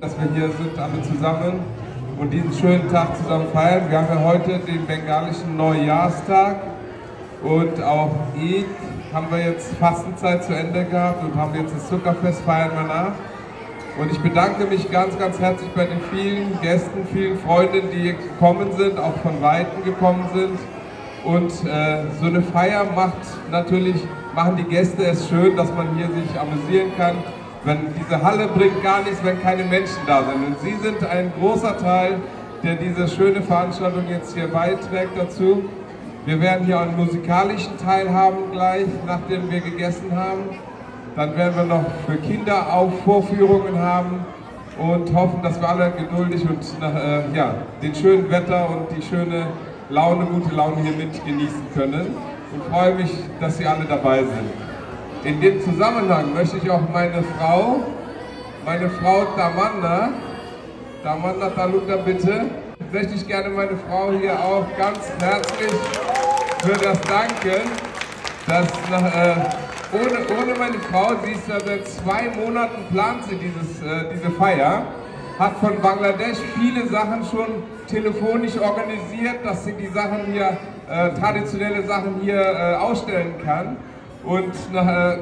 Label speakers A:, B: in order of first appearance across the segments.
A: dass wir hier sind, alle zusammen und diesen schönen Tag zusammen feiern. Wir haben ja heute den bengalischen Neujahrstag und auch Eid haben wir jetzt Fastenzeit zu Ende gehabt und haben jetzt das Zuckerfest, feiern wir nach. Und ich bedanke mich ganz, ganz herzlich bei den vielen Gästen, vielen Freundinnen, die gekommen sind, auch von Weitem gekommen sind. Und so eine Feier machen die Gäste es schön, dass man hier sich amüsieren kann. Diese Halle bringt gar nichts, wenn keine Menschen da sind. Und Sie sind ein großer Teil, der diese schöne Veranstaltung jetzt hier beiträgt dazu. Wir werden hier einen musikalischen Teil haben gleich, nachdem wir gegessen haben. Dann werden wir noch für Kinder auch Vorführungen haben und hoffen, dass wir alle geduldig und den schönen Wetter und die schöne Laune, gute Laune hier mit genießen können. Und freue mich, dass Sie alle dabei sind. In dem Zusammenhang möchte ich auch meine Frau Damanda Taluta bitte, möchte ich gerne meine Frau hier auch ganz herzlich für das danken, dass ohne meine Frau, sie ist ja seit 2 Monaten, plant sie diese Feier, hat von Bangladesch viele Sachen schon telefonisch organisiert, dass sie die Sachen hier, traditionelle Sachen hier ausstellen kann. Und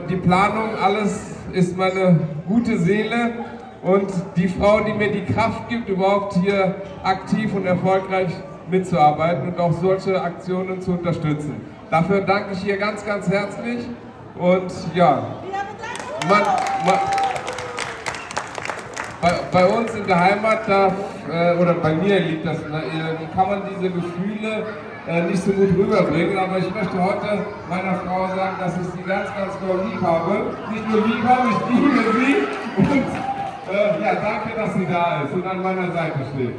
A: die Planung, alles ist meine gute Seele und die Frau, die mir die Kraft gibt, überhaupt hier aktiv und erfolgreich mitzuarbeiten und auch solche Aktionen zu unterstützen. Dafür danke ich ihr ganz, ganz herzlich und ja, bei uns in der Heimat, oder bei mir liegt das, kann man diese Gefühle nicht so gut rüberbringen, aber ich möchte heute meiner Frau sagen, dass ich sie ganz, ganz doll lieb habe. Nicht nur lieb habe, ich liebe sie und danke, dass sie da ist und an meiner Seite steht.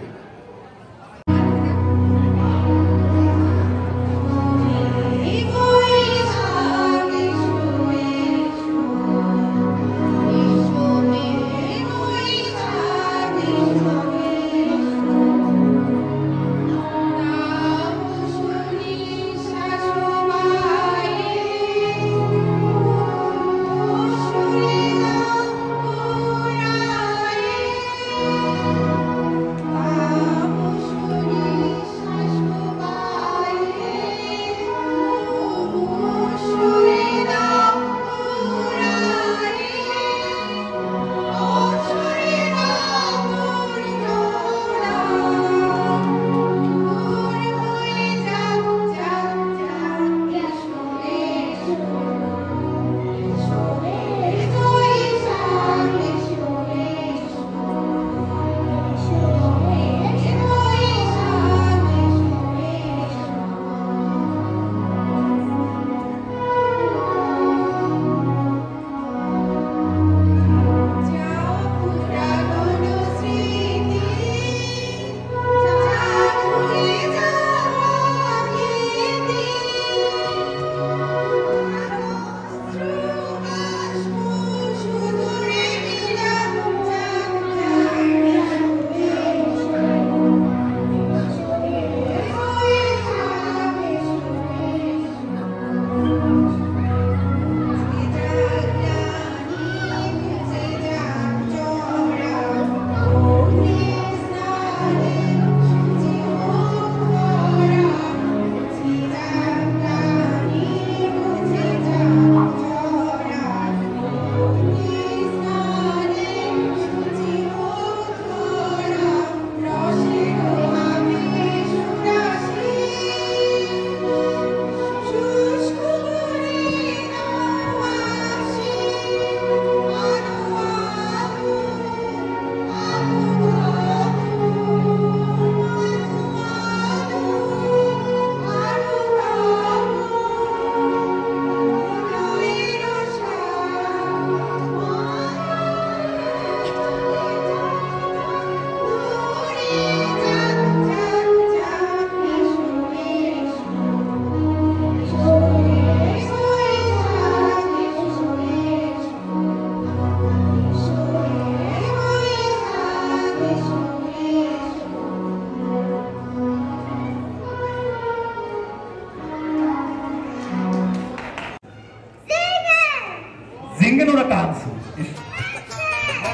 B: Singen oder tanzen? Ja,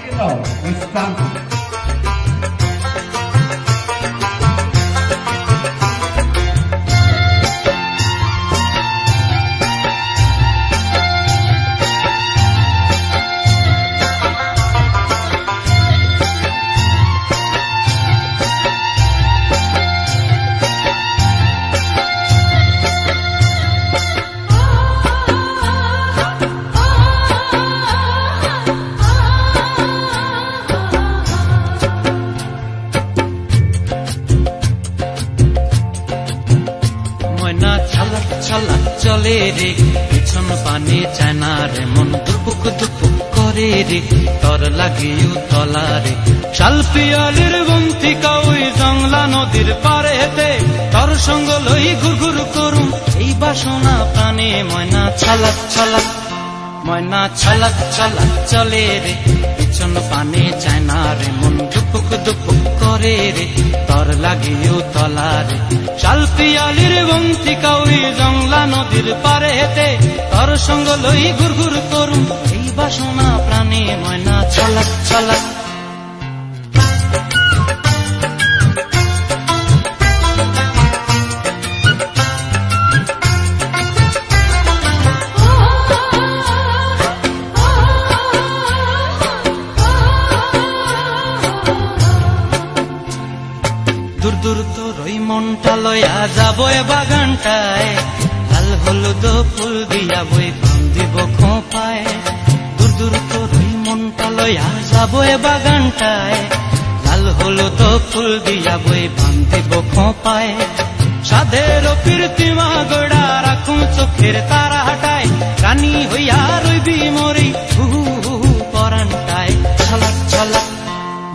B: genau, wir tanzen. চলে রে পিছন পানে চায় না রে মন দুপুক দুপুক করে রে তর লাগিও তলা রে শাল পিয়ালির বন্তিকা ওই জংলা নদীর পারে হেতে তর সঙ্গ লই ঘুর ঘুর করুম এই বাসনা প্রাণে ময়না ছলক ছলক ময়না ছলক ছলক চলে রে পিছন পানে চায় না রে মন দুপুক দুপুক করে রে তর লাগিও তলা রে শাল পিয়ালির বন্তিকা ওই জংলা নদীর পারে হেতে তর সঙ্গ লই ঘুর ঘুর করুম এই বাসনা প্রাণে ময়না ছলক ছলক দূর দূর তোর ওই মনটা লয়া যাবো এ বাগানটায় লাল হলুদ ফুল দিয়া বই বান্ধিব খোঁপায় দূর দূর তোর ওই মনটা লয়া যাবো এ বাগানটায় লাল হলুদ ফুল দিয়া বই বান্ধিব খোঁপায় সাধের কীর্তিমা গোড়া রাখুন চোখের তারা হাটায় রানী হইয়া রইবি মরি হু হু পরানটায় ছলক ছলক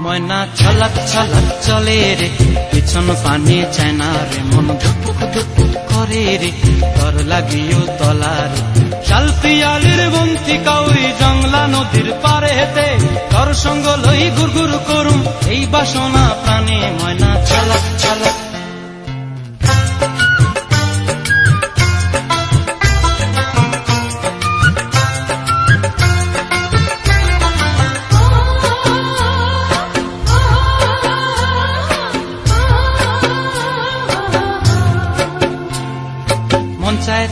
B: ময়না ছলক ছলক চলে রে পিছন পানে চায় না রে মন ধুপুক ধুপুক করে রে তর লাগিও তলা রে শাল পিয়ালির বন্তিকা ওই জংলা নদীর পারে হেতে তর সঙ্গ লই ঘুর ঘুর করুম এই বাসনা প্রাণে ময়না ছলক ছলক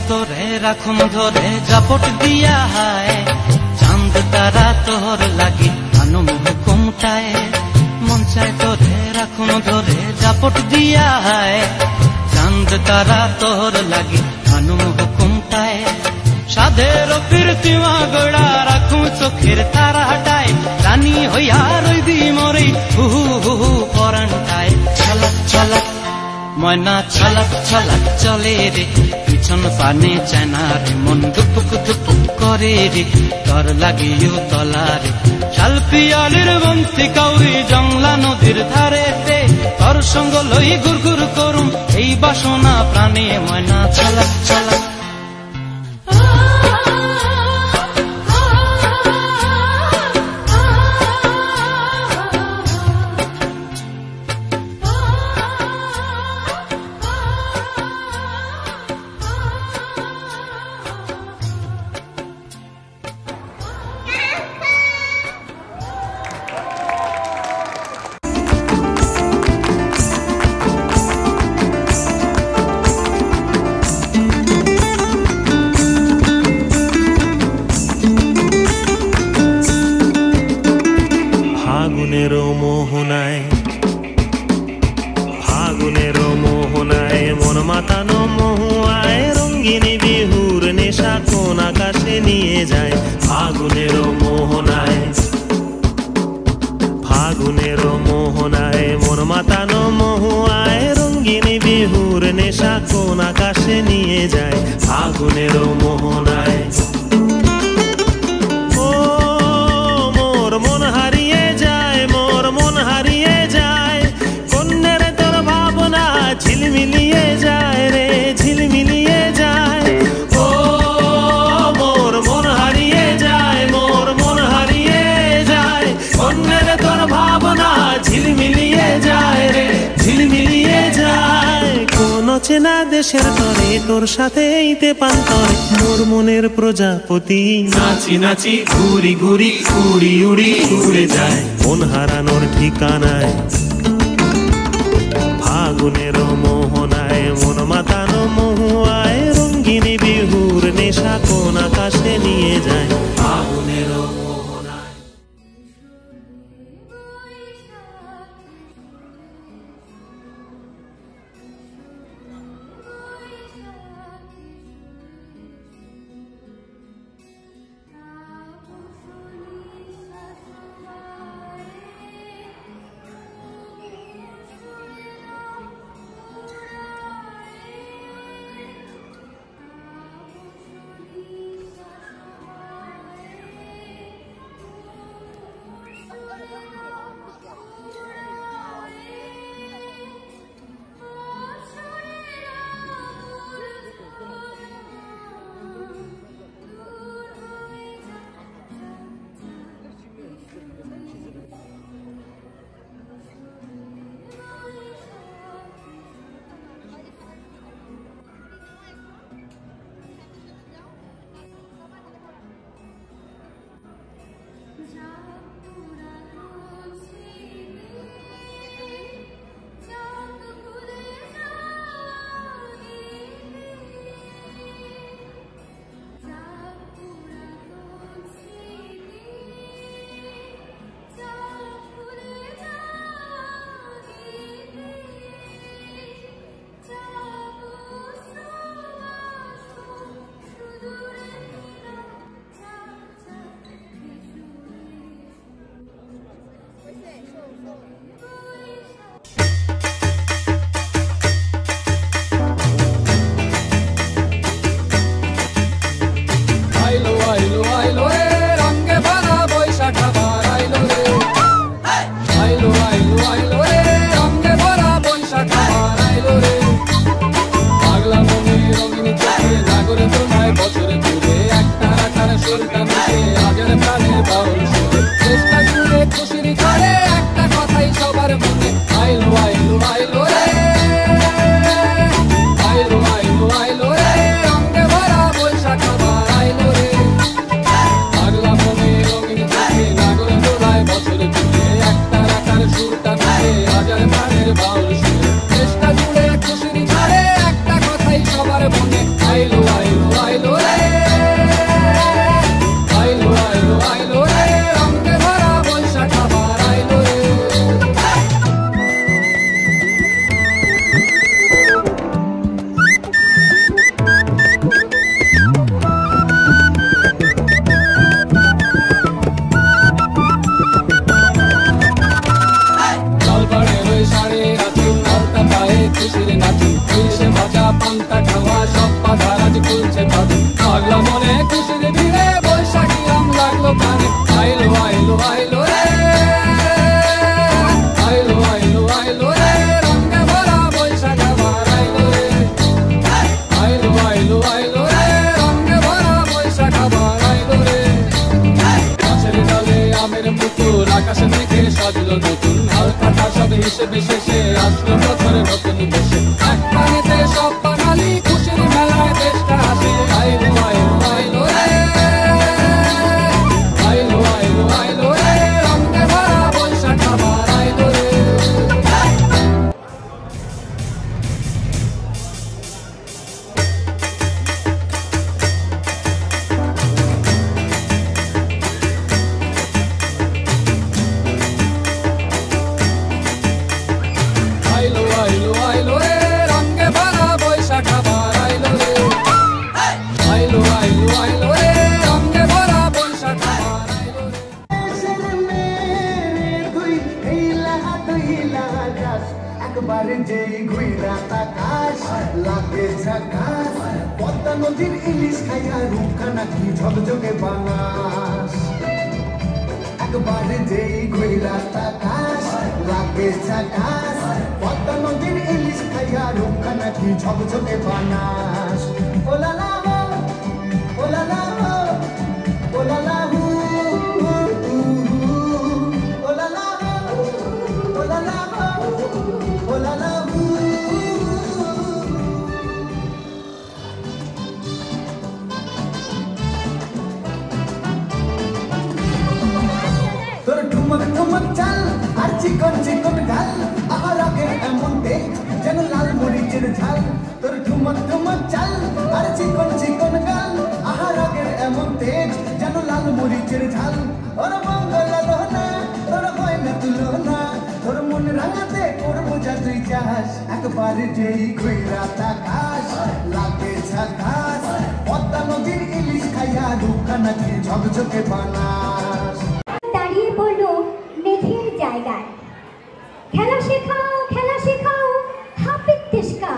B: তোরে রাখুন ধরে জাপট দিয়া হায় চাঁদ তারা তোর লাগি আনুম হুকুমটায় মন চায় তোরে রাখুন ধরে জাপট দিয়া হায় চাঁদ তারা তোর লাগি আনুম হুকুমটায় সাধের কীর্তিমা গোড়া রাখুন চোখের তারা হাটায় রানী হইয়া রইবি মরে হু হু পরানটায় ছলক ছলক ময়না ছলক ছলক চলে রে পিছন পানে চায় না রে মন দুপুক দুপুক করে রে তর লাগিও তলা রে শাল পিয়ালির বন্তিকা ওই জংলা নদীর ধারেতে তর সঙ্গ লই ঘুর ঘুর করুম এই বাসনা প্রাণে ময়না ছলক ছলক
C: ফাগুনের মোহনায় মন মাতানো মহুয়ায় রঙ্গিনী বিহুর নেশা কোন আকাশে নিয়ে যায় ফাগুনের মোহনায় ফাগুনের মোহনায় মন মাতানো মহুয়ায় রঙ্গিনী বিহুর নেশা কোন আকাশে নিয়ে যায় ফাগুনের মোহনায় ঝিলমিলিয়ে যায় রে ঝিলমিলিয়ে যায় ও মোর মন হারিয়ে যায় মোর মন হারিয়ে যায় অন্যের তোর ভাবনা ঝিলমিলিয়ে যায় রে ঝিলমিলিয়ে যায় কোন চেনা দেশের তরে তোর সাথে এইতে পান্তরে মোর মনের প্রজাপতি নাচি নাচি ঘুরি ঘুরি উড়ি উড়ি উড়ে যায় মন হারানোর ঠিকানায় ফাগুনের মোহনায় মন মাতানো মহুয়ায় রঙ্গিনী বিহুর নেশা কোন আকাশে নিয়ে যায় ফাগুনের মোহনায়
D: দাঁড়িয়ে পড়লো মেঘের জায়গায়, খেলা শেখাও খেলা শেখাও হাপিক তেস্কা,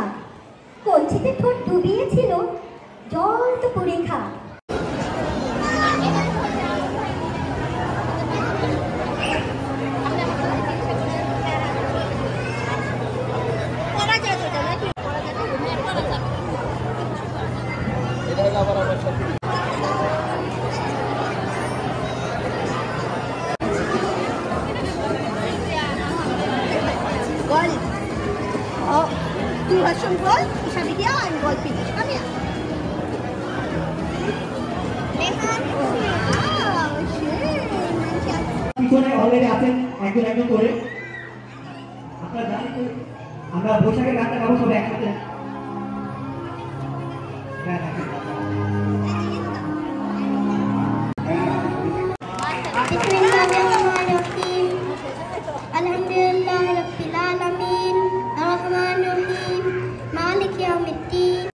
D: কঞ্চিতে ঠোঁট ডুবিয়েছিল জল তো পরীক্ষা। Goal, isa video and goal finish. Come here.
E: পিছনে অলরেডি আছেন একজন একজন করে। আপনারা জানেন তো আমরা বৈশাখের গানটা গাবো সব একসাথে।
D: Alhamdulillah Rabbil Alamin Ar-Rahmanir Rahim Malik Yawmiddin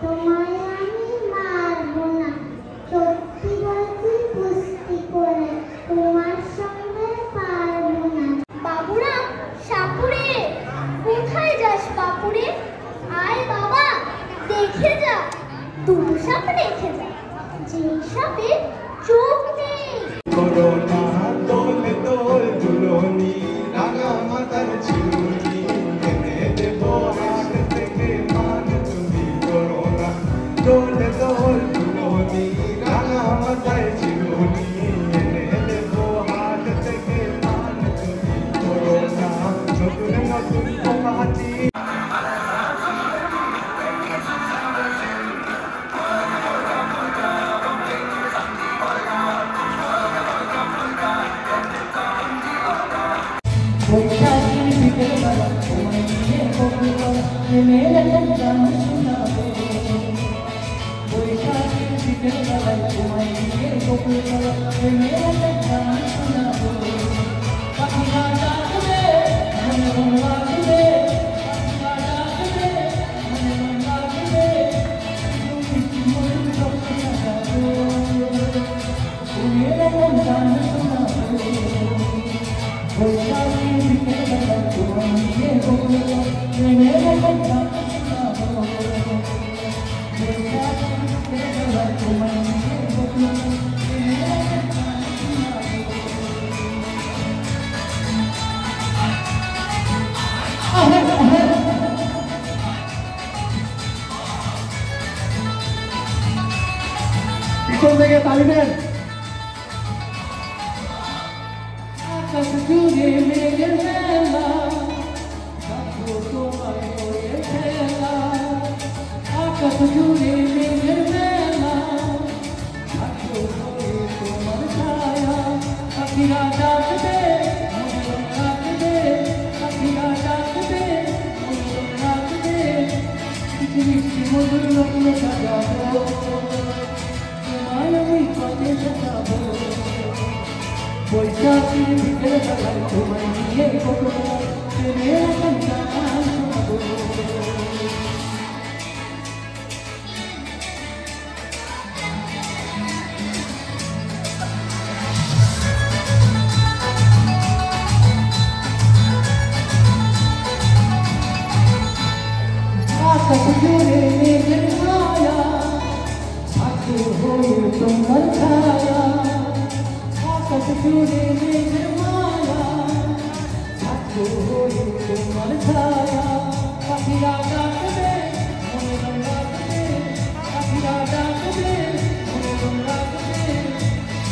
D: তোমায় আমি মারবো না সত্যি বলছি কুস্তি করে তোমার সঙ্গে পারবো না বাবুরা সাপুরে কোথায় যাস বাপুরে আয় বাবা দেখে যা দুটো সাপ দেখে যা যে সাপে চোখ নেই
F: করোনা দোল দোল দুলনি রাঙা মাতার ঝুলি এনে দেব হাত থেকে মান তুমি করোনা দোল দোল দুলনি রাঙা মাতার ঝুলি এনে দেব হাত থেকে মান তুমি করোনা নতুন নতুন পোকাটি পিছন থেকে তালি দেন আকাশ জুড়ে মেঘের মেলা থাকো তোমায় হয়ে খেলা আকাশ জুড়ে মেঘের মেলা থাকো হয়ে তোমার ছায়া পাখিরা ডাকবে মন ডাকবে পাখিরা ডাকবে মন ডাকবে কিছু মিষ্টি মধুর লগ্ন সাজাবো বৈশাখীর বিকেল বেলায় তোমায় নিয়ে কখনো প্রেমের গান শোনাবো আকাশ জুড়ে মেঘের মায়া থাকো হয়ে তোমার ছায়া আকাশ জুড়ে মেঘের মায়া থাকো হয়ে তোমার ছায়া পাখিরা ডাকবে মনে মন ডাকবে পাখিরা ডাকবে মনে মন ডাকবে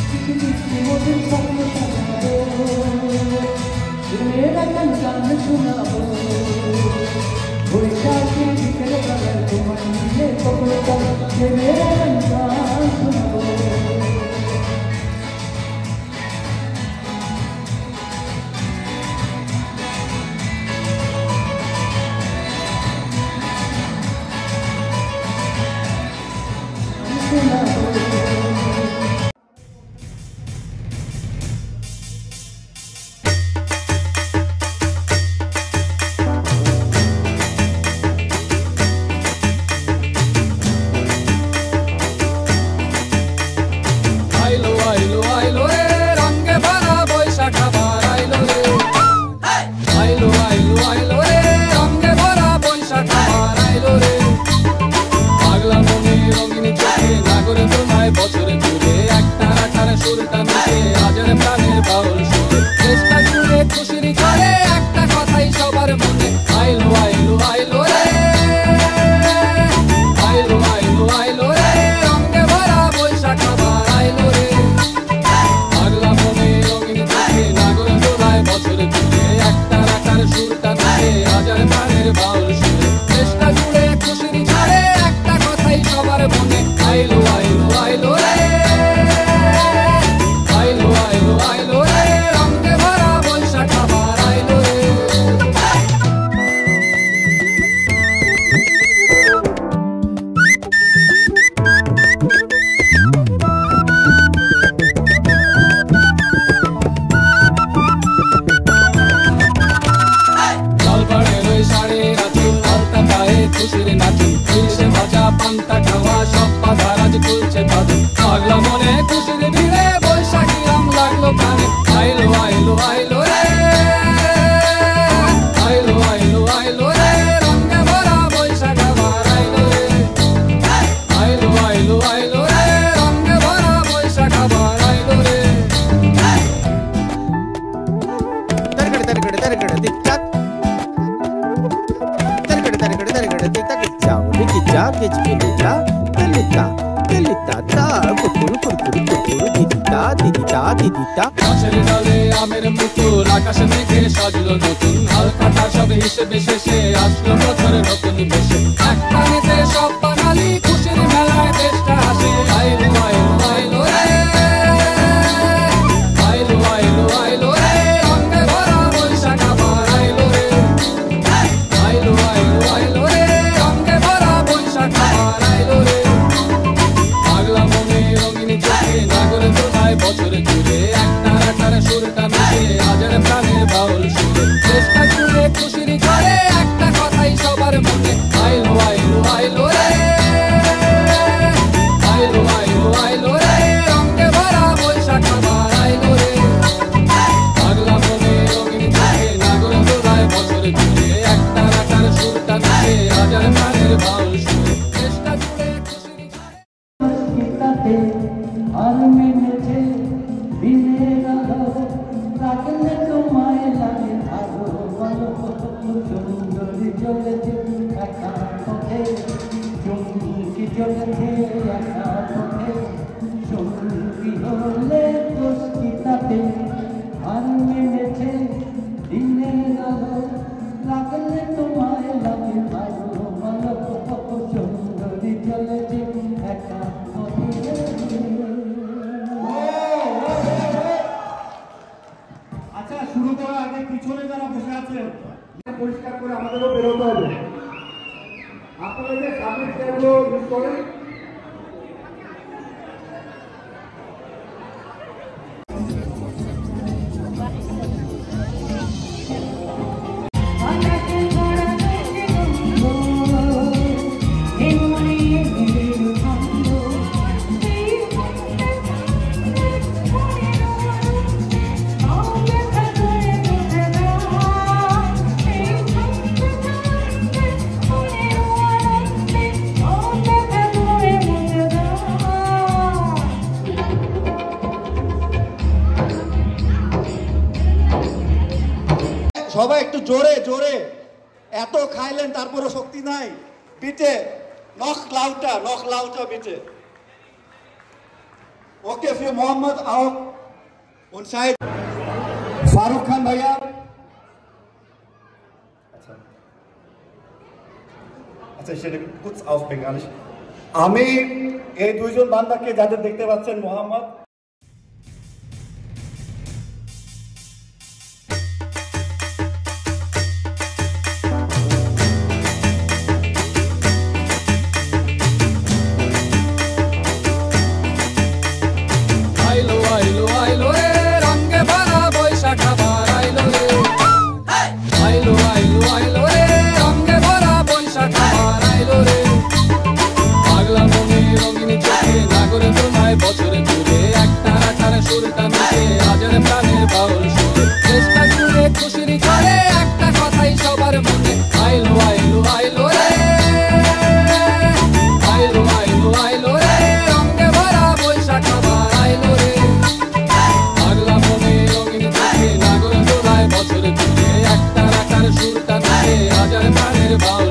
F: কিছু মিষ্টি মধুর স্বপ্ন সাজাবো প্রেমের গান শোনাবো বৈশাখীর বিকেল বেলায় তোমায় নিয়ে কখনো প্রেমের গান শোনাবো বছরে জুড়ে একটা রাখার সুরটা মিশে হাজার প্রাণের বাউল সুরে চেষ্টা জুড়ে খুশির ঘরে একটা কথাই সবার মনে আইলো আইলো আইলো রে আইলো আইলো আইলো রে রঙে ভরা বৈশাখ আবার আইলো রে পাগলা মনে রঙিন চোখে নাগর দোলায় বছরে জুড়ে একটা রাখার সুরটা মিশে পাগলা মনে খুশির ভিড়ে বৈশাখী রং লাগলো প্রাণে আইলো আইলো আইলো রে আইলো আইলো আইলো রে রঙে ভরা বৈশাখ আবার আইলো রে আইলো আইলো আইলো রে রঙে ভরা বৈশাখ আবার আইলো রে গাছের ডালে আমের মুকুল আকাশে মেঘে সাজলো নতুন হাল কাটা সব হিসেবে শেষে আসলো বছরের নতুন বেশে এক পানিতে সব বাঙালি খুশির মেলায় দেশটা হাসে আইলো আইলো আইলো রে আইলো আইলো আইলো রে রঙে ভরা বৈশাখ আবার আইলো রে আইলো আইলো আইলো রে রঙে ভরা বৈশাখ আবার আইলো রে পাগলা মনে রঙিন চোখে নাগরে তোলায় বছর জুড়ে একটার সুরটা মিশে হাজার প্রাণের বাউল সুরে চেষ্টা জুড়ে খুশির ঘরে একটা কথাই সবার মনে আইলো আইলো আইলো রে আইলো আইলো আইলো রে রঙে ভরা বৈশাখ আবার আইলো রে পাগলা মনে রঙিন চোখে নাগরে তোলায় বছর জুড়ে একটার সুরটা মিশে হাজার প্রাণের বাউল সুরে চেষ্টা জুড়ে খুশির ঘরে
G: আর মেনেছে দিনের আলো লাগলে তোমায় লাগে ভালো ভালো সুন্দরী চলেছে একা পথে চুমকি চলেছে একা পথে সঙ্গী হলে দোষী তাতে আর মেনেছে দিনের আলো লাগলে তোমায় লাগে ভালো ভালো সুন্দরী চলেছে একা পথে।
E: আচ্ছা, শুরু করার আগে পিছনে যারা বসে আছেন পরিষ্কার করে আমাদেরও বেরোতে হবে। আপনারা যে সামনের চেয়ারগুলো ইউজ করেন সবাই একটু জোরে জোরে, এত খাইলেন তারপরে শক্তি নাই, পিঠে নখ লাউটা পিঠে। ওকে, ফির मोहम्मद आओ उन साइड फारूक खान भैया। আচ্ছা সেটা कुछ auf Bengalisch। আমি এই দুইজন বান্দাকে যাদের দেখতে পাচ্ছেন মোহাম্মদ বছরে জুড়ে একটা সুরটা মিশে হাজার প্রাণের বাউল সুরে চেষ্টা জুড়ে খুশির ঘরে একটা কথাই সবার মনে আইলো আইলো আইলো রে আইলো আইলো আইলো রে রঙে ভরা বৈশাখ আবার আইলো রে পাগলা মনে রঙিন চোখে নাগর দোলায় বছরে জুড়ে একটা সুরটা মিশে হাজার প্রাণের বাউল